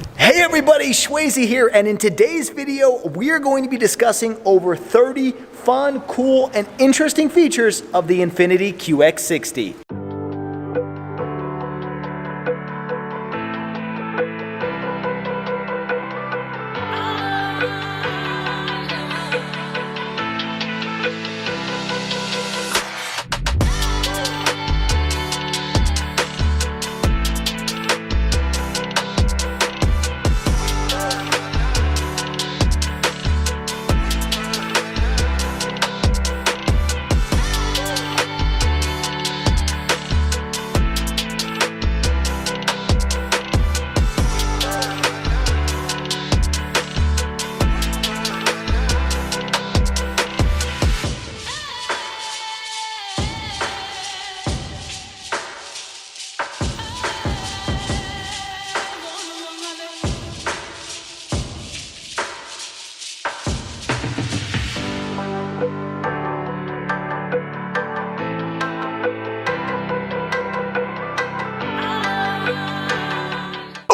Hey everybody, Shwazy here, and in today's video, we are going to be discussing over 30 fun, cool, and interesting features of the Infiniti QX60.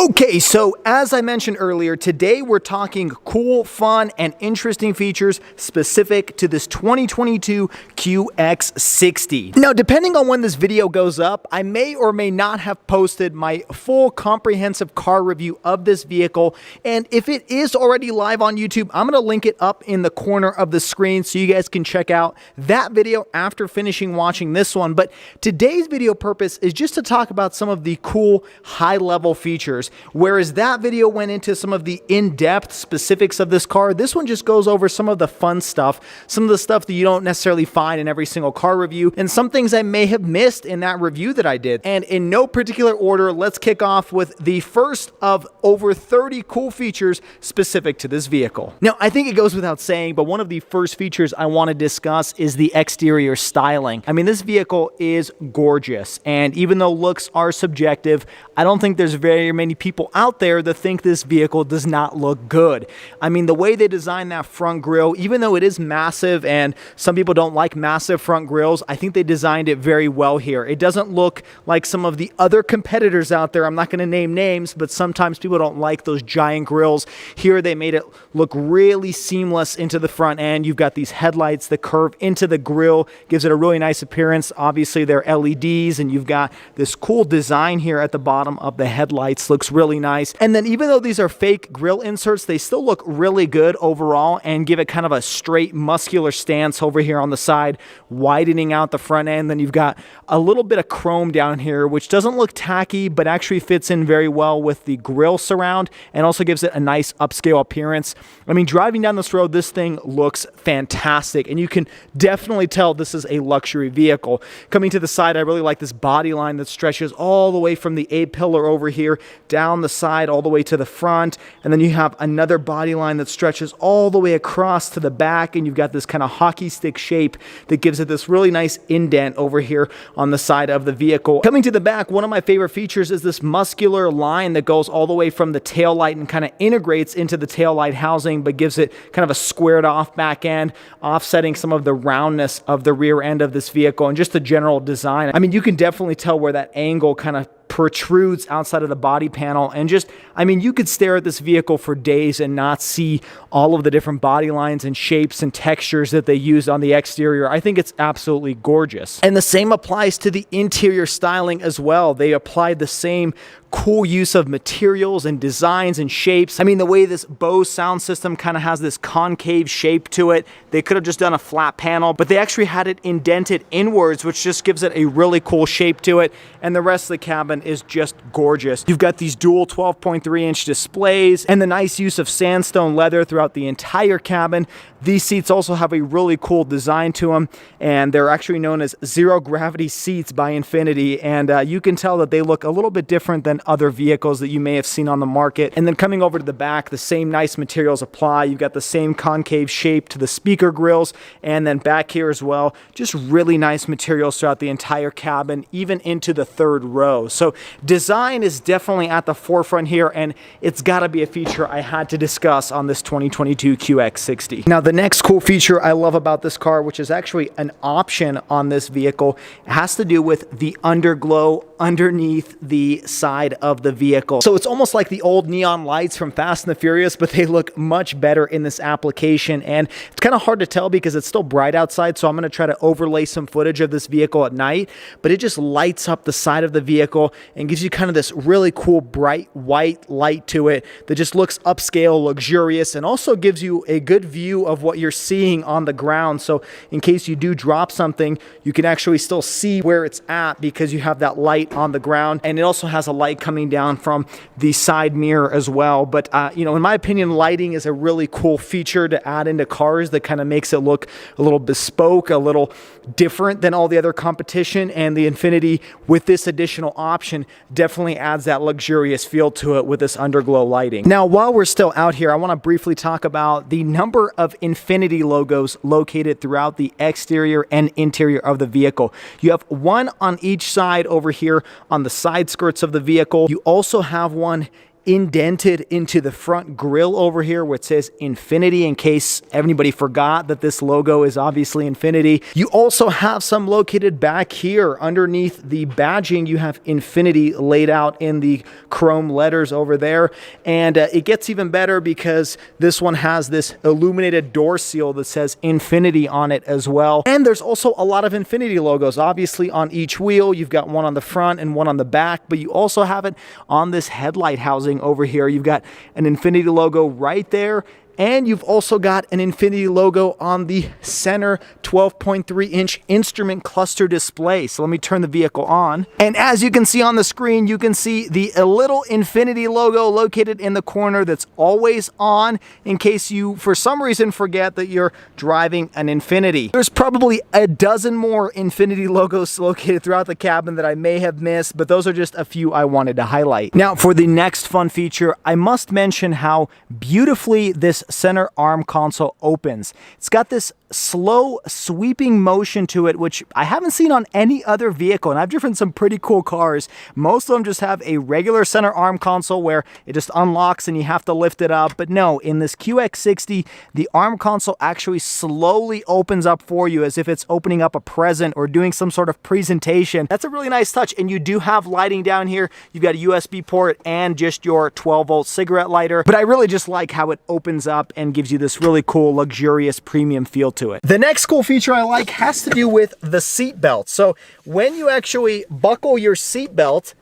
Okay, so as I mentioned earlier, today we're talking cool, fun, and interesting features specific to this 2022 QX60. Now, depending on when this video goes up, I may or may not have posted my full comprehensive car review of this vehicle, and if it is already live on YouTube, I'm going to link it up in the corner of the screen so you guys can check out that video after finishing watching this one. But today's video purpose is just to talk about some of the cool, high-level features. Whereas that video went into some of the in-depth specifics of this car, this one just goes over some of the fun stuff, some of the stuff that you don't necessarily find in every single car review, and some things I may have missed in that review that I did. And in no particular order, let's kick off with the first of over 30 cool features specific to this vehicle. Now, I think it goes without saying, but one of the first features I want to discuss is the exterior styling. I mean, this vehicle is gorgeous, and even though looks are subjective, I don't think there's very many people out there that think this vehicle does not look good. I mean, the way they designed that front grille, even though it is massive and some people don't like massive front grilles, I think they designed it very well here. It doesn't look like some of the other competitors out there. I'm not going to name names, but sometimes people don't like those giant grills. Here they made it look really seamless into the front end. You've got these headlights that curve into the grille, gives it a really nice appearance. Obviously they're LEDs, and you've got this cool design here at the bottom of the headlights. Looks really nice. And then even though these are fake grille inserts, they still look really good overall and give it kind of a straight muscular stance over here on the side, widening out the front end. Then you've got a little bit of chrome down here, which doesn't look tacky, but actually fits in very well with the grille surround and also gives it a nice upscale appearance. I mean, driving down this road, this thing looks fantastic, and you can definitely tell this is a luxury vehicle. Coming to the side, I really like this body line that stretches all the way from the A-pillar over here down the side all the way to the front, and then you have another body line that stretches all the way across to the back, and you've got this kind of hockey stick shape that gives it this really nice indent over here on the side of the vehicle. Coming to the back, one of my favorite features is this muscular line that goes all the way from the taillight and kind of integrates into the taillight housing, but gives it kind of a squared off back end, offsetting some of the roundness of the rear end of this vehicle and just the general design. I mean, you can definitely tell where that angle kind of protrudes outside of the body panel, and just, I mean, you could stare at this vehicle for days and not see all of the different body lines and shapes and textures that they use on the exterior. I think it's absolutely gorgeous. And the same applies to the interior styling as well. They applied the same cool use of materials and designs and shapes. I mean, the way this Bose sound system kind of has this concave shape to it, they could have just done a flat panel, but they actually had it indented inwards, which just gives it a really cool shape to it. And the rest of the cabin is just gorgeous. You've got these dual 12.3-inch displays and the nice use of sandstone leather throughout the entire cabin. These seats also have a really cool design to them, and they're actually known as zero gravity seats by Infiniti, and you can tell that they look a little bit different than other vehicles that you may have seen on the market. And then coming over to the back, the same nice materials apply. You've got the same concave shape to the speaker grills, and then back here as well, just really nice materials throughout the entire cabin, even into the third row. So So design is definitely at the forefront here, and it's got to be a feature I had to discuss on this 2022 QX60. Now, the next cool feature I love about this car, which is actually an option on this vehicle, has to do with the underglow underneath the side of the vehicle. So it's almost like the old neon lights from Fast and the Furious, but they look much better in this application. And it's kind of hard to tell because it's still bright outside, so I'm going to try to overlay some footage of this vehicle at night, but it just lights up the side of the vehicle and gives you kind of this really cool bright white light to it that just looks upscale, luxurious, and also gives you a good view of what you're seeing on the ground. So in case you do drop something, you can actually still see where it's at because you have that light on the ground, and it also has a light coming down from the side mirror as well. But you know, in my opinion, lighting is a really cool feature to add into cars that kind of makes it look a little bespoke, a little different than all the other competition, and the Infiniti with this additional option definitely adds that luxurious feel to it with this underglow lighting. Now, while we're still out here, I want to briefly talk about the number of Infiniti logos located throughout the exterior and interior of the vehicle. You have one on each side over here on the side skirts of the vehicle. You also have one indented into the front grille over here where it says Infiniti, in case anybody forgot that this logo is obviously Infiniti. You also have some located back here underneath the badging. You have Infiniti laid out in the chrome letters over there, and it gets even better because this one has this illuminated door seal that says Infiniti on it as well. And there's also a lot of Infiniti logos obviously on each wheel. You've got one on the front and one on the back, but you also have it on this headlight housing over here. You've got an Infiniti logo right there, and you've also got an Infiniti logo on the center 12.3-inch instrument cluster display. So let me turn the vehicle on. And as you can see on the screen, you can see the little Infiniti logo located in the corner that's always on in case you, for some reason, forget that you're driving an Infiniti. There's probably a dozen more Infiniti logos located throughout the cabin that I may have missed, but those are just a few I wanted to highlight. Now, for the next fun feature, I must mention how beautifully this center arm console opens. It's got this slow sweeping motion to it, which I haven't seen on any other vehicle, and I've driven some pretty cool cars. Most of them just have a regular center arm console where it just unlocks and you have to lift it up, but no, in this QX60, the arm console actually slowly opens up for you as if it's opening up a present or doing some sort of presentation. That's a really nice touch, and you do have lighting down here. You've got a USB port and just your 12-volt cigarette lighter, but I really just like how it opens up and gives you this really cool, luxurious, premium feel to it. The next cool feature I like has to do with the seat belt. So when you actually buckle your seat belt,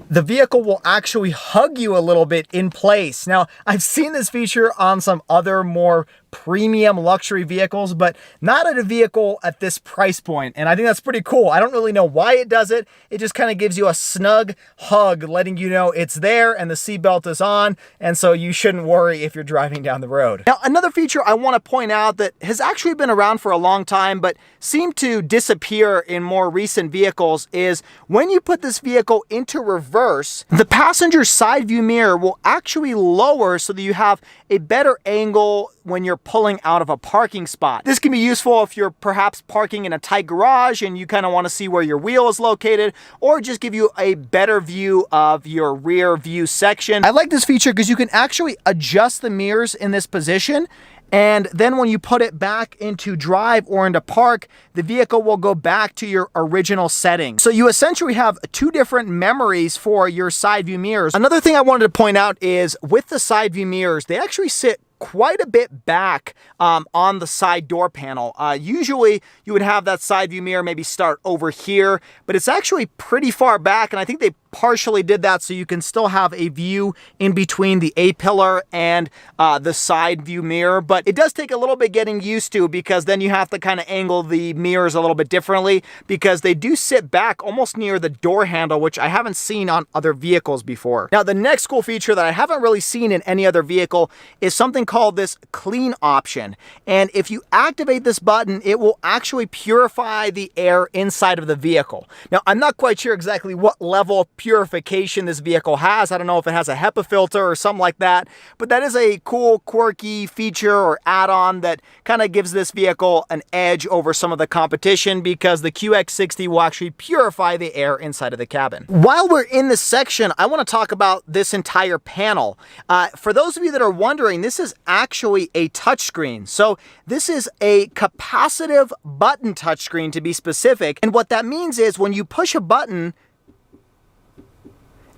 the vehicle will actually hug you a little bit in place. Now, I've seen this feature on some other more premium luxury vehicles, but not at a vehicle at this price point. And I think that's pretty cool. I don't really know why it does it. It just kind of gives you a snug hug, letting you know it's there and the seatbelt is on. And so you shouldn't worry if you're driving down the road. Now, another feature I want to point out that has actually been around for a long time, but seemed to disappear in more recent vehicles is when you put this vehicle into reverse, the passenger side view mirror will actually lower so that you have a better angle when you're pulling out of a parking spot. This can be useful if you're perhaps parking in a tight garage and you kind of want to see where your wheel is located, or just give you a better view of your rear view section. I like this feature because you can actually adjust the mirrors in this position, and then when you put it back into drive or into park, the vehicle will go back to your original setting. So you essentially have two different memories for your side view mirrors. Another thing I wanted to point out is with the side view mirrors, they actually sit quite a bit back on the side door panel. Usually you would have that side view mirror maybe start over here, but it's actually pretty far back, and I think they partially did that so you can still have a view in between the A-pillar and the side view mirror. But it does take a little bit getting used to, because then you have to kind of angle the mirrors a little bit differently, because they do sit back almost near the door handle, which I haven't seen on other vehicles before. Now, the next cool feature that I haven't really seen in any other vehicle is something called this clean option. And if you activate this button, it will actually purify the air inside of the vehicle. Now, I'm not quite sure exactly what level of purification this vehicle has. I don't know if it has a HEPA filter or something like that, but that is a cool, quirky feature or add-on that kind of gives this vehicle an edge over some of the competition, because the QX60 will actually purify the air inside of the cabin. While we're in this section, I want to talk about this entire panel. For those of you that are wondering, this is actually a touchscreen. So this is a capacitive button touchscreen, to be specific. And what that means is when you push a button,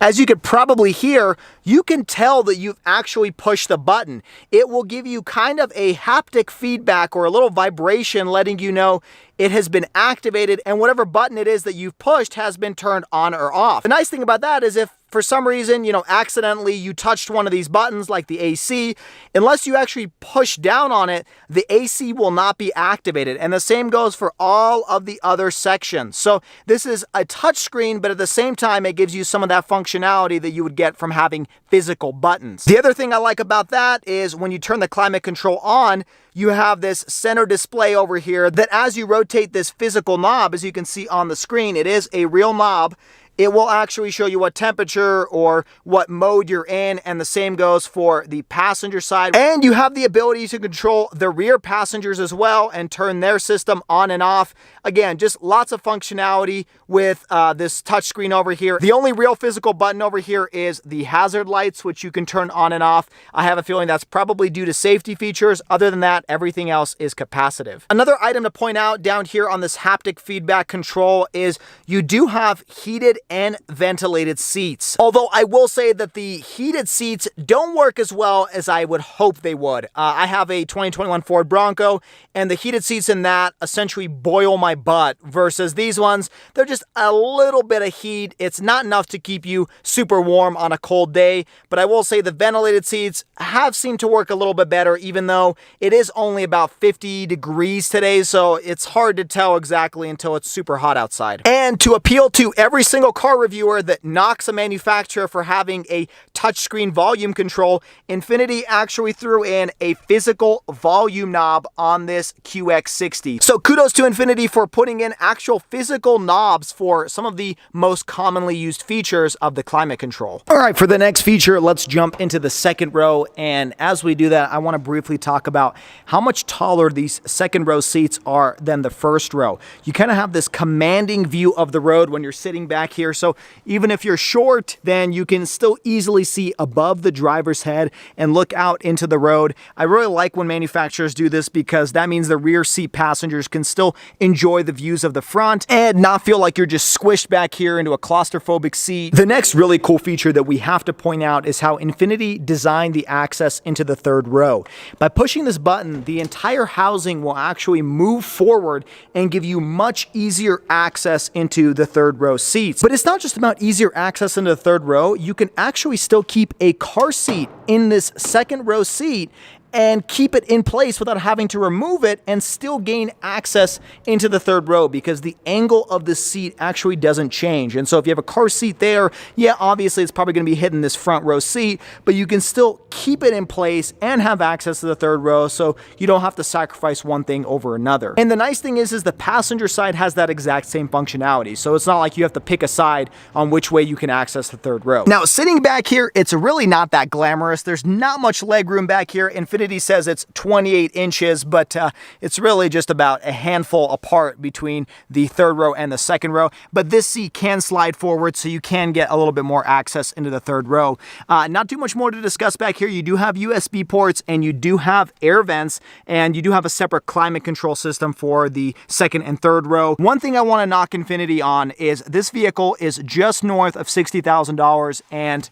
as you could probably hear, you can tell that you've actually pushed the button. It will give you kind of a haptic feedback or a little vibration letting you know it has been activated, and whatever button it is that you've pushed has been turned on or off. The nice thing about that is if for some reason, accidentally you touched one of these buttons like the AC, unless you actually push down on it, the AC will not be activated. And the same goes for all of the other sections. So this is a touch screen, but at the same time, it gives you some of that functionality that you would get from having physical buttons. The other thing I like about that is when you turn the climate control on, you have this center display over here that as you rotate this physical knob, as you can see on the screen, it is a real knob. It will actually show you what temperature or what mode you're in, and the same goes for the passenger side. And you have the ability to control the rear passengers as well and turn their system on and off. Again, just lots of functionality with this touchscreen over here. The only real physical button over here is the hazard lights, which you can turn on and off. I have a feeling that's probably due to safety features. Other than that, everything else is capacitive. Another item to point out down here on this haptic feedback control is you do have heated and ventilated seats. Although I will say that the heated seats don't work as well as I would hope they would. I have a 2021 Ford Bronco, and the heated seats in that essentially boil my butt, versus these ones, they're just a little bit of heat. It's not enough to keep you super warm on a cold day, but I will say the ventilated seats have seemed to work a little bit better, even though it is only about 50 degrees today, so it's hard to tell exactly until it's super hot outside. And to appeal to every single car reviewer that knocks a manufacturer for having a touchscreen volume control, Infiniti actually threw in a physical volume knob on this QX60. So kudos to Infiniti for putting in actual physical knobs for some of the most commonly used features of the climate control. All right, for the next feature, let's jump into the second row. And as we do that, I want to briefly talk about how much taller these second row seats are than the first row. You kind of have this commanding view of the road when you're sitting back here. So even if you're short, then you can still easily see above the driver's head and look out into the road. I really like when manufacturers do this, because that means the rear seat passengers can still enjoy the views of the front and not feel like you're just squished back here into a claustrophobic seat. The next really cool feature that we have to point out is how Infiniti designed the access into the third row. By pushing this button, the entire housing will actually move forward and give you much easier access into the third row seats. But it's not just about easier access into the third row. You can actually still keep a car seat in this second row seat and keep it in place without having to remove it and still gain access into the third row, because the angle of the seat actually doesn't change. And so if you have a car seat there, yeah, obviously it's probably going to be hitting this front row seat, but you can still keep it in place and have access to the third row, so you don't have to sacrifice one thing over another. And the nice thing is the passenger side has that exact same functionality, so it's not like you have to pick a side on which way you can access the third row. Now, sitting back here, it's really not that glamorous. There's not much leg room back here. Infiniti says it's 28 inches, but it's really just about a handful apart between the third row and the second row. But this seat can slide forward, so you can get a little bit more access into the third row. Not too much more to discuss back here. You do have USB ports, and you do have air vents, and you do have a separate climate control system for the second and third row. One thing I want to knock Infiniti on is this vehicle is just north of $60,000, and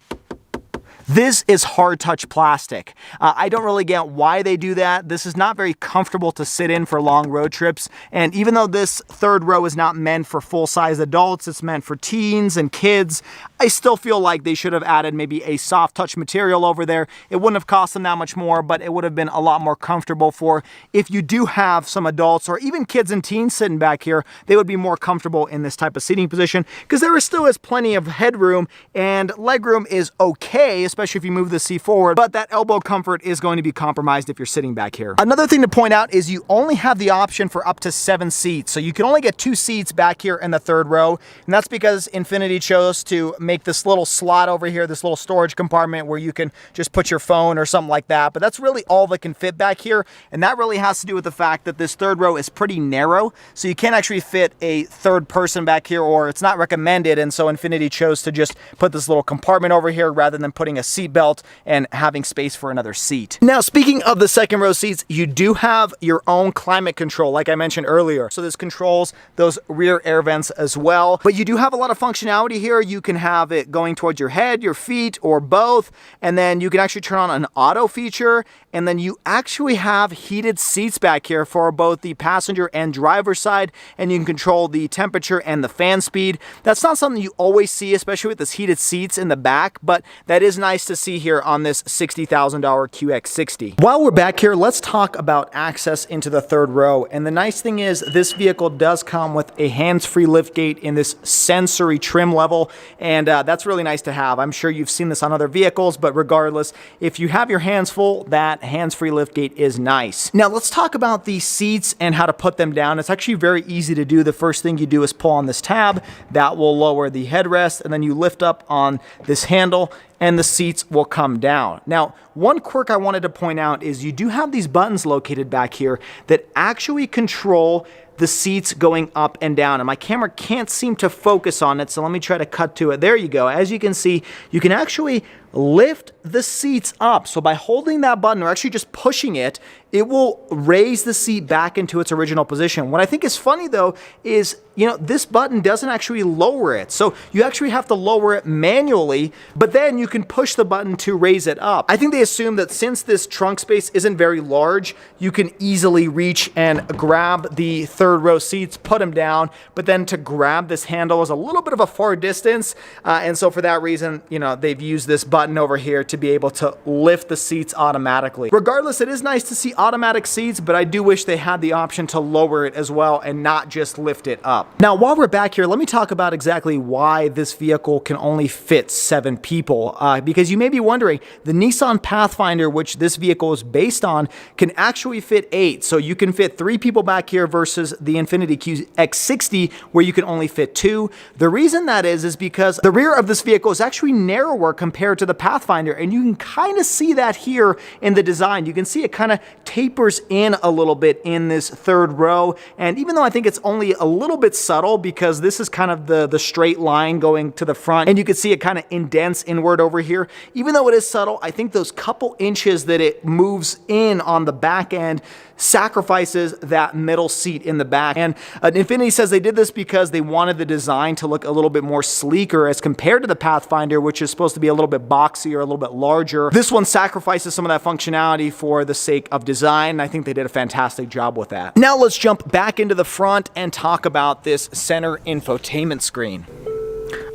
this is hard touch plastic. I don't really get why they do that. This is not very comfortable to sit in for long road trips. And even though this third row is not meant for full-size adults, it's meant for teens and kids, I still feel like they should have added maybe a soft touch material over there. It wouldn't have cost them that much more, but it would have been a lot more comfortable for if you do have some adults or even kids and teens sitting back here, they would be more comfortable in this type of seating position, because there still is plenty of headroom, and legroom is okay, especially especially if you move the seat forward, but that elbow comfort is going to be compromised if you're sitting back here. Another thing to point out is you only have the option for up to 7 seats. So you can only get 2 seats back here in the third row. And that's because Infiniti chose to make this little slot over here, this little storage compartment where you can just put your phone or something like that. But that's really all that can fit back here. And that really has to do with the fact that this third row is pretty narrow. So you can't actually fit a third person back here, or it's not recommended. And so Infiniti chose to just put this little compartment over here rather than putting a seat belt and having space for another seat. Now, speaking of the second row seats, you do have your own climate control, like I mentioned earlier. So this controls those rear air vents as well. But you do have a lot of functionality here. You can have it going towards your head, your feet, or both. And then you can actually turn on an auto feature. And then you actually have heated seats back here for both the passenger and driver side. And you can control the temperature and the fan speed. That's not something you always see, especially with this heated seats in the back, but that is nice to see here on this $60,000 QX60. While we're back here, let's talk about access into the third row. And the nice thing is this vehicle does come with a hands-free liftgate in this sensory trim level, and that's really nice to have. I'm sure you've seen this on other vehicles, but regardless, if you have your hands full, that hands-free liftgate is nice. Now let's talk about the seats and how to put them down. It's actually very easy to do. The first thing you do is pull on this tab. That will lower the headrest, and then you lift up on this handle and the seats will come down. Now, one quirk I wanted to point out is you do have these buttons located back here that actually control the seats going up and down, and my camera can't seem to focus on it, so let me try to cut to it. There you go. As you can see, you can actually lift the seats up. So by holding that button or actually just pushing it, it will raise the seat back into its original position. What I think is funny though is, this button doesn't actually lower it. So you actually have to lower it manually, but then you can push the button to raise it up. I think they assume that since this trunk space isn't very large, you can easily reach and grab the third row seats, put them down, but then to grab this handle is a little bit of a far distance. And so for that reason, they've used this button over here to be able to lift the seats automatically. Regardless, it is nice to see automatic seats, but I do wish they had the option to lower it as well and not just lift it up. Now, while we're back here, let me talk about exactly why this vehicle can only fit 7 people. Because you may be wondering, the Nissan Pathfinder, which this vehicle is based on, can actually fit 8. So you can fit 3 people back here versus the Infiniti QX60, where you can only fit 2. The reason that is because the rear of this vehicle is actually narrower compared to the Pathfinder, and you can kind of see that here in the design. You can see it kind of tapers in a little bit in this third row, and even though I think it's only a little bit subtle because this is kind of the straight line going to the front, and you can see it kind of indents inward over here, even though it is subtle, I think those couple inches that it moves in on the back end sacrifices that middle seat in the back. And Infiniti says they did this because they wanted the design to look a little bit more sleeker as compared to the Pathfinder, which is supposed to be a little bit boxier, a little bit larger. This one sacrifices some of that functionality for the sake of design. I think they did a fantastic job with that. Now let's jump back into the front and talk about this center infotainment screen.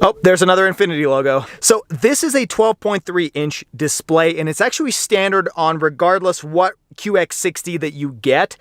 Oh, there's another Infiniti logo. So this is a 12.3 inch display, and it's actually standard on regardless what QX60 that you get.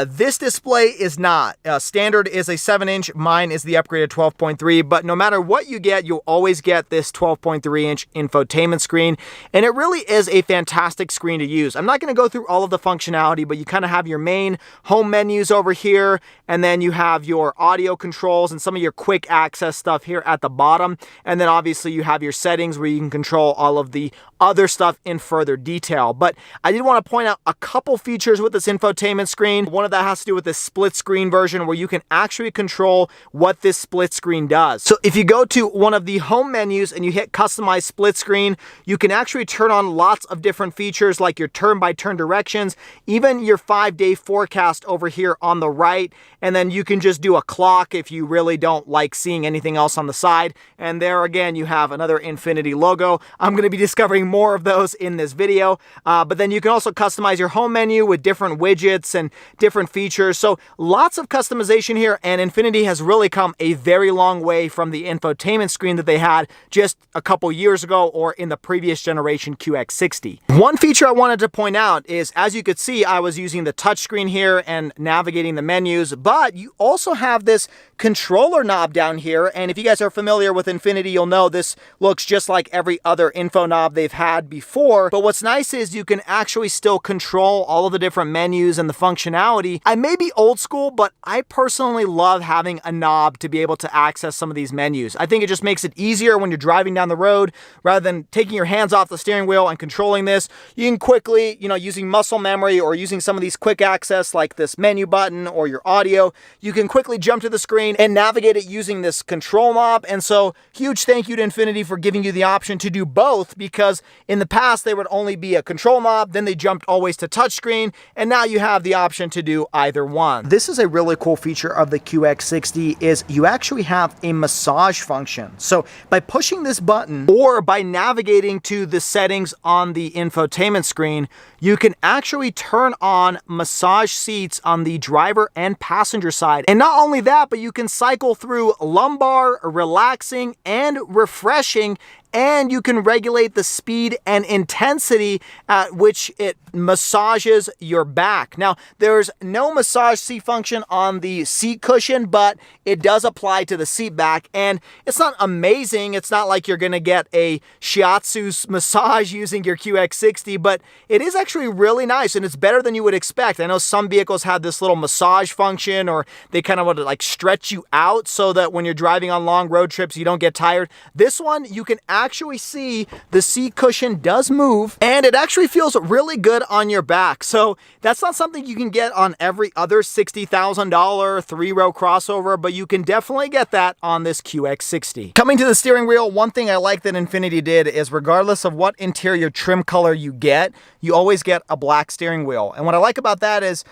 This display is not. Standard is a 7-inch. Mine is the upgraded 12.3, but no matter what you get, you'll always get this 12.3 inch infotainment screen, and it really is a fantastic screen to use. I'm not going to go through all of the functionality, but you kind of have your main home menus over here, and then you have your audio controls and some of your quick access stuff here at the bottom, and then obviously you have your settings where you can control all of the other stuff in further detail. But I did want to point out a couple features with this infotainment screen. One of that has to do with the split screen version, where you can actually control what this split screen does. So if you go to one of the home menus and you hit customize split screen, you can actually turn on lots of different features like your turn-by-turn directions, even your 5-day forecast over here on the right, and then you can just do a clock if you really don't like seeing anything else on the side. And there again, you have another Infiniti logo. I'm going to be discovering more of those in this video, but then you can also customize your home menu with different widgets and different features. So lots of customization here, and Infiniti has really come a very long way from the infotainment screen that they had just a couple years ago or in the previous generation QX60. One feature I wanted to point out is, as you could see, I was using the touchscreen here and navigating the menus, but you also have this controller knob down here, and if you guys are familiar with Infiniti, you'll know this looks just like every other info knob they've had before. But what's nice is you can actually still control all of the different menus and the functionality. I may be old school, but I personally love having a knob to be able to access some of these menus. I think it just makes it easier when you're driving down the road. Rather than taking your hands off the steering wheel and controlling this, you can quickly, using muscle memory or using some of these quick access like this menu button or your audio, you can quickly jump to the screen and navigate it using this control knob. And so huge thank you to Infiniti for giving you the option to do both, because in the past they would only be a control knob, then they jumped always to touchscreen, and now you have the option to do either one. This is a really cool feature of the QX60 is you actually have a massage function. So by pushing this button or by navigating to the settings on the infotainment screen, you can actually turn on massage seats on the driver and passenger side. And not only that, but you can cycle through lumbar, relaxing, and refreshing, and you can regulate the speed and intensity at which it massages your back. Now, there's no massage seat function on the seat cushion, but it does apply to the seat back, and it's not amazing. It's not like you're gonna get a shiatsu massage using your QX60, but it is actually really nice, and it's better than you would expect. I know some vehicles have this little massage function, or they kind of want to like stretch you out so that when you're driving on long road trips, you don't get tired. This one, you can actually see the seat cushion does move, and it actually feels really good on your back. So that's not something you can get on every other $60,000 three-row crossover, but you can definitely get that on this QX60. Coming to the steering wheel, one thing I like that Infiniti did is regardless of what interior trim color you get, you always get a black steering wheel. And what I like about that is,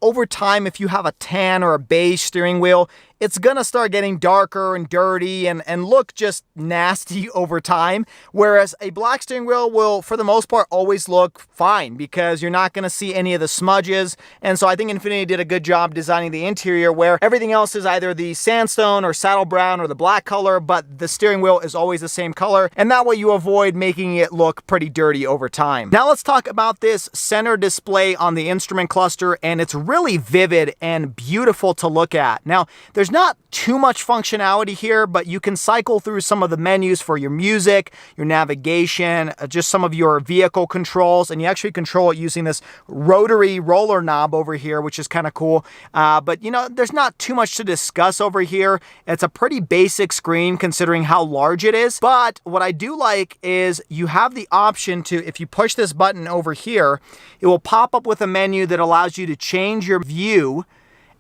over time, if you have a tan or a beige steering wheel, it's gonna start getting darker and dirty and look just nasty over time. Whereas a black steering wheel will, for the most part, always look fine because you're not gonna see any of the smudges. And so I think Infiniti did a good job designing the interior where everything else is either the sandstone or saddle brown or the black color, but the steering wheel is always the same color. And that way you avoid making it look pretty dirty over time. Now let's talk about this center display on the instrument cluster, and it's really vivid and beautiful to look at. Now, there's not too much functionality here, but you can cycle through some of the menus for your music, your navigation, just some of your vehicle controls, and you actually control it using this rotary roller knob over here, which is kind of cool. But there's not too much to discuss over here. It's a pretty basic screen considering how large it is. But what I do like is you have the option to, if you push this button over here, it will pop up with a menu that allows you to change your view,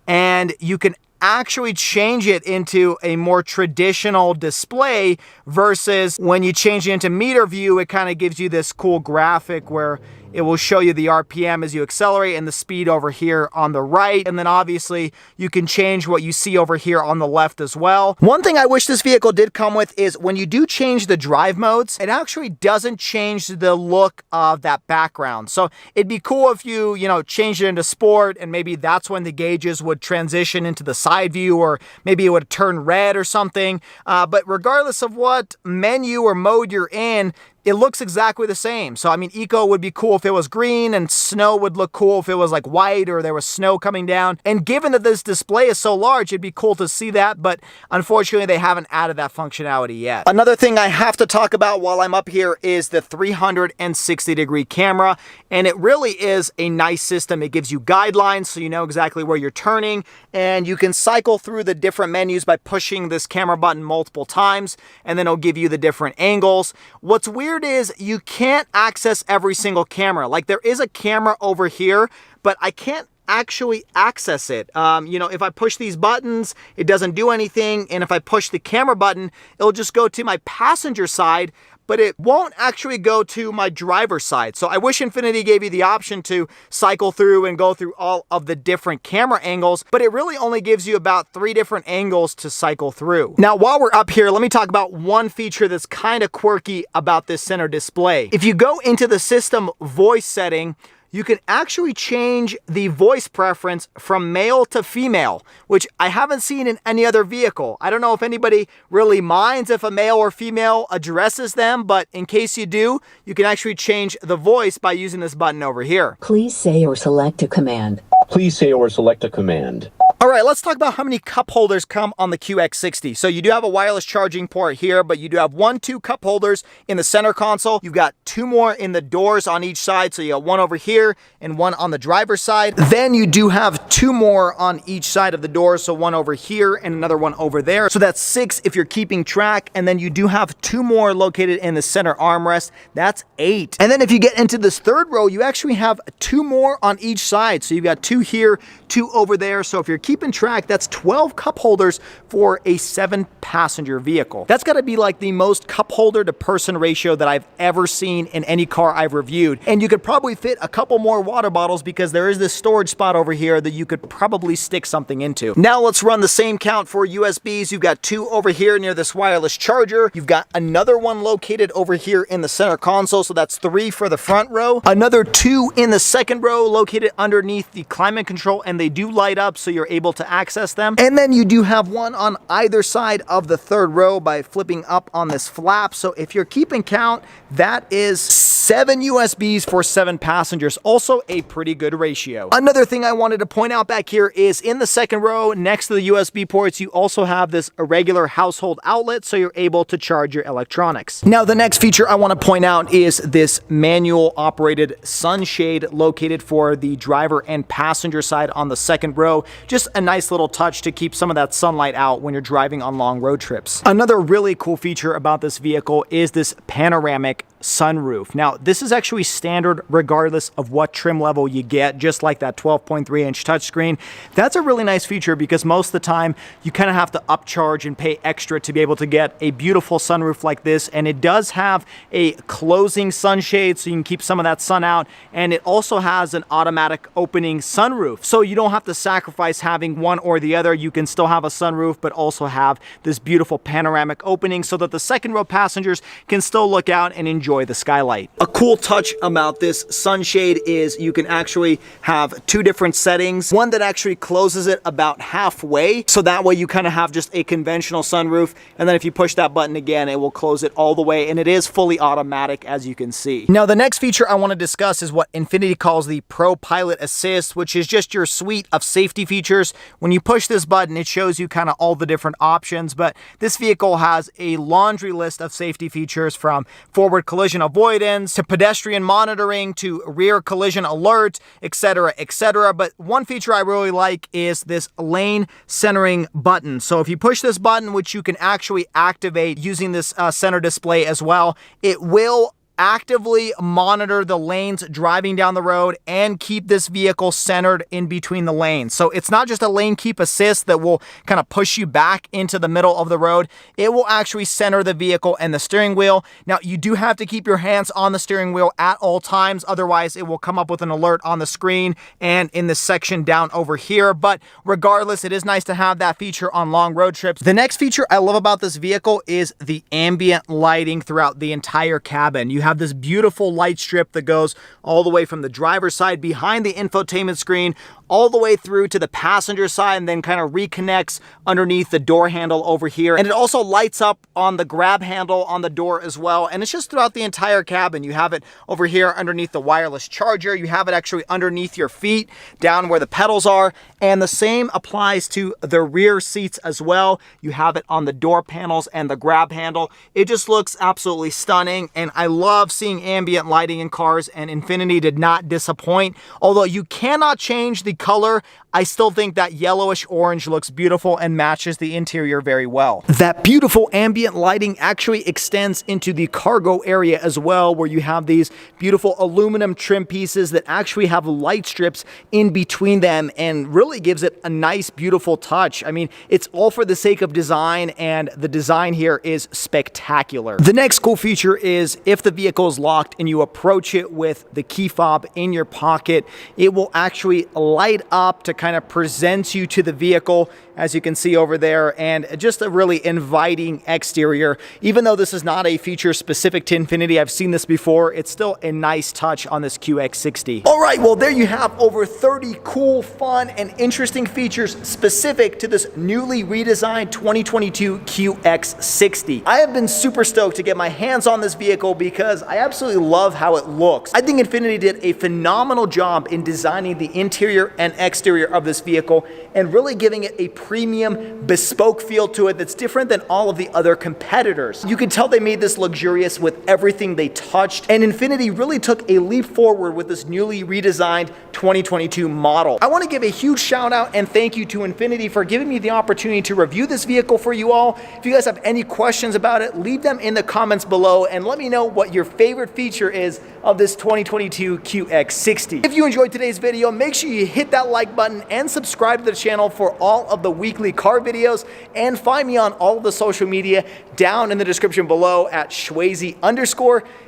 and you can actually change it into a more traditional display versus when you change it into meter view, it kind of gives you this cool graphic where it will show you the RPM as you accelerate and the speed over here on the right. And then obviously you can change what you see over here on the left as well. One thing I wish this vehicle did come with is when you do change the drive modes, it actually doesn't change the look of that background. So it'd be cool if you, changed it into sport, and maybe that's when the gauges would transition into the side view, or maybe it would turn red or something. But regardless of what menu or mode you're in, it looks exactly the same. So, eco would be cool if it was green, and snow would look cool if it was like white or there was snow coming down. And given that this display is so large, it'd be cool to see that, but unfortunately they haven't added that functionality yet. Another thing I have to talk about while I'm up here is the 360-degree camera, and it really is a nice system. It gives you guidelines so you know exactly where you're turning, and you can cycle through the different menus by pushing this camera button multiple times, and then it'll give you the different angles. What's weird is you can't access every single camera. Like, there is a camera over here, but I can't actually access it. If I push these buttons, it doesn't do anything. And if I push the camera button, it'll just go to my passenger side, but it won't actually go to my driver's side. So I wish Infiniti gave you the option to cycle through and go through all of the different camera angles, but it really only gives you about 3 different angles to cycle through. Now, while we're up here, let me talk about one feature that's kind of quirky about this center display. If you go into the system voice setting, you can actually change the voice preference from male to female, which I haven't seen in any other vehicle. I don't know if anybody really minds if a male or female addresses them, but in case you do, you can actually change the voice by using this button over here. Please say or select a command. Please say or select a command. All right, let's talk about how many cup holders come on the QX60. So you do have a wireless charging port here, but you do have 2 cup holders in the center console. You've got 2 more in the doors on each side. So you got 1 over here and 1 on the driver's side. Then you do have 2 more on each side of the door. So 1 over here and another 1 over there. So that's 6 if you're keeping track. And then you do have 2 more located in the center armrest. That's 8. And then if you get into this third row, you actually have 2 more on each side. So you've got 2 here, 2 over there. So if you're keeping track, that's 12 cup holders for a 7-passenger vehicle. That's got to be like the most cup holder to person ratio that I've ever seen in any car I've reviewed. And you could probably fit a couple more water bottles because there is this storage spot over here that you could probably stick something into. Now let's run the same count for USBs. You've got 2 over here near this wireless charger. You've got another 1 located over here in the center console. So that's 3 for the front row. Another 2 in the second row located underneath the climate control, and they do light up so you're able to access them. And then you do have 1 on either side of the third row by flipping up on this flap. So if you're keeping count, that is 7 USBs for 7 passengers. Also a pretty good ratio. Another thing I wanted to point out back here is in the second row next to the USB ports, you also have this irregular household outlet so you're able to charge your electronics. Now the next feature I want to point out is this manual operated sunshade located for the driver and passenger side on the second row. Just a nice little touch to keep some of that sunlight out when you're driving on long road trips. Another really cool feature about this vehicle is this panoramic sunroof. Now, this is actually standard regardless of what trim level you get, just like that 12.3-inch touchscreen. That's a really nice feature because most of the time you kind of have to upcharge and pay extra to be able to get a beautiful sunroof like this. And it does have a closing sunshade so you can keep some of that sun out. And it also has an automatic opening sunroof. So you don't have to sacrifice having one or the other. You can still have a sunroof, but also have this beautiful panoramic opening so that the second row passengers can still look out and enjoy the skylight. A cool touch about this sunshade is you can actually have 2 different settings. One that actually closes it about halfway, so that way you kind of have just a conventional sunroof, and then if you push that button again, it will close it all the way, and it is fully automatic, as you can see. Now the next feature I want to discuss is what Infiniti calls the Pro Pilot Assist, which is just your suite of safety features. When you push this button, it shows you kind of all the different options, but this vehicle has a laundry list of safety features from forward collision avoidance to pedestrian monitoring to rear collision alert, etc., etc. But one feature I really like is this lane centering button. So if you push this button, which you can actually activate using this center display as well, it will actively monitor the lanes driving down the road and keep this vehicle centered in between the lanes. So it's not just a lane keep assist that will kind of push you back into the middle of the road. It will actually center the vehicle and the steering wheel. Now you do have to keep your hands on the steering wheel at all times. Otherwise it will come up with an alert on the screen and in this section down over here. But regardless, it is nice to have that feature on long road trips. The next feature I love about this vehicle is the ambient lighting throughout the entire cabin. You have this beautiful light strip that goes all the way from the driver's side behind the infotainment screen all the way through to the passenger side and then kind of reconnects underneath the door handle over here. And it also lights up on the grab handle on the door as well. And it's just throughout the entire cabin. You have it over here underneath the wireless charger. You have it actually underneath your feet down where the pedals are. And the same applies to the rear seats as well. You have it on the door panels and the grab handle. It just looks absolutely stunning. And I love seeing ambient lighting in cars, and Infiniti did not disappoint. Although you cannot change the color, I still think that yellowish orange looks beautiful and matches the interior very well. That beautiful ambient lighting actually extends into the cargo area as well, where you have these beautiful aluminum trim pieces that actually have light strips in between them and really gives it a nice, beautiful touch. I mean, it's all for the sake of design, and the design here is spectacular. The next cool feature is if the vehicle is locked and you approach it with the key fob in your pocket, it will actually light up to kind of presents you to the vehicle, as you can see over there, and just a really inviting exterior. Even though this is not a feature specific to Infiniti, I've seen this before, it's still a nice touch on this QX60. All right, well, there you have over 30 cool, fun, and interesting features specific to this newly redesigned 2022 QX60. I have been super stoked to get my hands on this vehicle because because I absolutely love how it looks. I think Infiniti did a phenomenal job in designing the interior and exterior of this vehicle and really giving it a premium, bespoke feel to it that's different than all of the other competitors. You can tell they made this luxurious with everything they touched, and Infiniti really took a leap forward with this newly redesigned 2022 model. I want to give a huge shout out and thank you to Infiniti for giving me the opportunity to review this vehicle for you all. If you guys have any questions about it, leave them in the comments below and let me know what your favorite feature is of this 2022 QX60. If you enjoyed today's video, make sure you hit that like button and subscribe to the channel for all of the weekly car videos, and find me on all of the social media down in the description below at Schwazy_.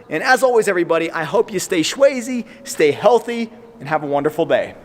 And as always, everybody, I hope you stay Schwazy, stay healthy, and have a wonderful day.